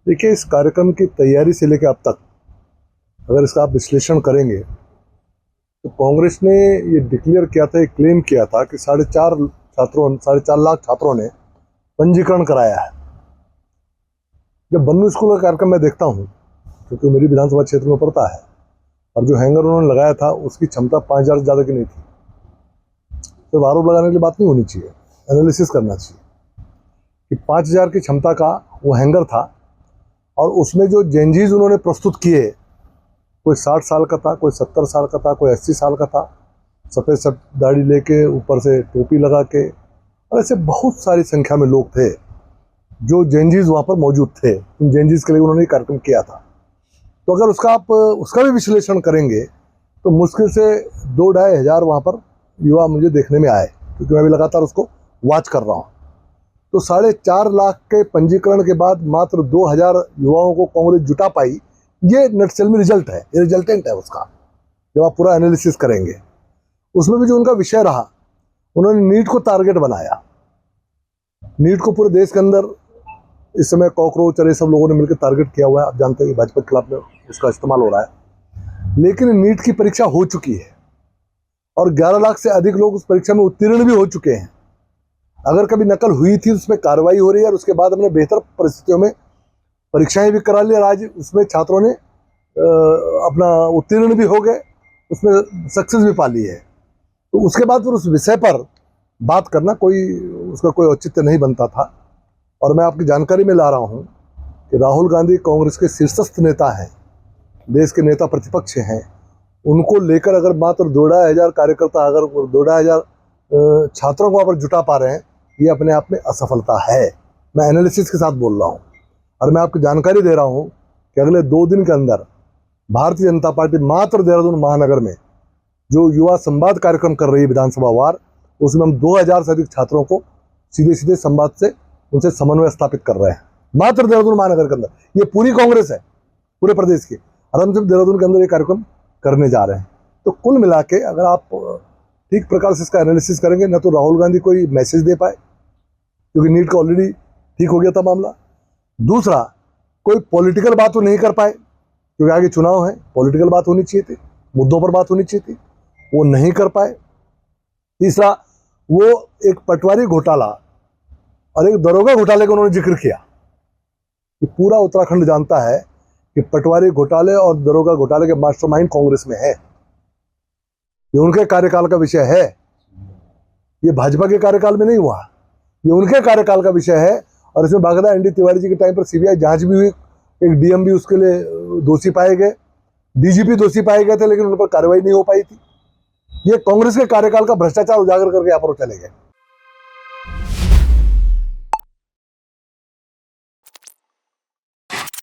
देखिए, इस कार्यक्रम की तैयारी से लेकर अब तक अगर इसका आप विश्लेषण करेंगे तो कांग्रेस ने ये डिक्लेयर किया था, ये क्लेम किया था कि 4.5 लाख छात्रों ने पंजीकरण कराया है। जब बन्नू स्कूल का कार्यक्रम मैं देखता हूँ, क्योंकि मेरी विधानसभा क्षेत्र में पड़ता है, और जो हैंगर उन्होंने लगाया था उसकी क्षमता 5,000 से ज़्यादा की नहीं थी। तो आरोप लगाने की बात नहीं होनी चाहिए, एनालिसिस करना चाहिए कि 5,000 की क्षमता का वो हैंगर था, और उसमें जो जेंजीज उन्होंने प्रस्तुत किए, कोई 60 साल का था, कोई 70 साल का था, कोई 80 साल का था, सफ़ेद दाढ़ी लेके ऊपर से टोपी लगा के, और ऐसे बहुत सारी संख्या में लोग थे जो जेंजीज वहाँ पर मौजूद थे। उन जेंजीज के लिए उन्होंने कार्यक्रम किया था। तो अगर उसका भी विश्लेषण करेंगे तो मुश्किल से 2-2.5 हज़ार वहाँ पर युवा मुझे देखने में आए, क्योंकि मैं भी लगातार उसको वॉच कर रहा हूँ। तो 4.5 लाख के पंजीकरण के बाद मात्र 2,000 युवाओं को कांग्रेस जुटा पाई। ये नटसेल में रिजल्ट है, ये रिजल्टेंट है उसका, जब आप पूरा एनालिसिस करेंगे। उसमें भी जो उनका विषय रहा, उन्होंने नीट को टारगेट बनाया। नीट को पूरे देश के अंदर इस समय कॉकरोच और ये सब लोगों ने मिलकर टारगेट किया हुआ है। आप जानते हैं कि भाजपा के खिलाफ में उसका इस्तेमाल हो रहा है। लेकिन नीट की परीक्षा हो चुकी है और 11 लाख से अधिक लोग उस परीक्षा में उत्तीर्ण भी हो चुके हैं। अगर कभी नकल हुई थी उसमें कार्रवाई हो रही है, और उसके बाद हमने बेहतर परिस्थितियों में परीक्षाएं भी करा ली, और आज उसमें छात्रों ने अपना उत्तीर्ण भी हो गए, उसमें सक्सेस भी पा ली है। तो उसके बाद फिर उस विषय पर बात करना उसका कोई औचित्य नहीं बनता था। और मैं आपकी जानकारी में ला रहा हूं कि राहुल गांधी कांग्रेस के शीर्षस्थ नेता हैं, देश के नेता प्रतिपक्ष हैं। उनको लेकर अगर मात्र 2-2.5 हज़ार कार्यकर्ता, अगर 2-2.5 हज़ार छात्रों को वहाँ पर जुटा पा रहे हैं, ये अपने आप में असफलता है। मैं एनालिसिस के साथ बोल रहा हूँ, और मैं आपको जानकारी दे रहा हूँ कि अगले 2 दिन के अंदर भारतीय जनता पार्टी मात्र देहरादून महानगर में जो युवा संवाद कार्यक्रम कर रही है विधानसभा वार, उसमें हम 2,000 से अधिक छात्रों को सीधे संवाद से उनसे समन्वय स्थापित कर रहे हैं, मात्र देहरादून महानगर के अंदर। ये पूरी कांग्रेस है, पूरे प्रदेश की, और हम सिर्फ देहरादून के अंदर ये कार्यक्रम करने जा रहे हैं। तो कुल मिला के अगर आप ठीक प्रकार से इसका एनालिसिस करेंगे, न तो राहुल गांधी कोई मैसेज दे पाए, क्योंकि नीट का ऑलरेडी ठीक हो गया था मामला। दूसरा, कोई पॉलिटिकल बात वो नहीं कर पाए, क्योंकि आगे चुनाव है, पॉलिटिकल बात होनी चाहिए थी, मुद्दों पर बात होनी चाहिए थी, वो नहीं कर पाए। तीसरा, वो एक पटवारी घोटाला और एक दरोगा घोटाले का उन्होंने जिक्र किया कि पूरा उत्तराखंड जानता है कि पटवारी घोटाले और दरोगा घोटाले के मास्टरमाइंड कांग्रेस में है। ये उनके कार्यकाल का विषय है, ये भाजपा के कार्यकाल में नहीं हुआ, ये उनके कार्यकाल का विषय है। और इसमें बाकायदा एनडी तिवारी जी के टाइम पर सीबीआई जांच भी हुई, एक डीएम भी उसके लिए दोषी पाए गए, डीजीपी दोषी पाए गए थे, लेकिन उन पर कार्रवाई नहीं हो पाई थी। ये कांग्रेस के कार्यकाल का भ्रष्टाचार उजागर करके यहाँ पर चले गए।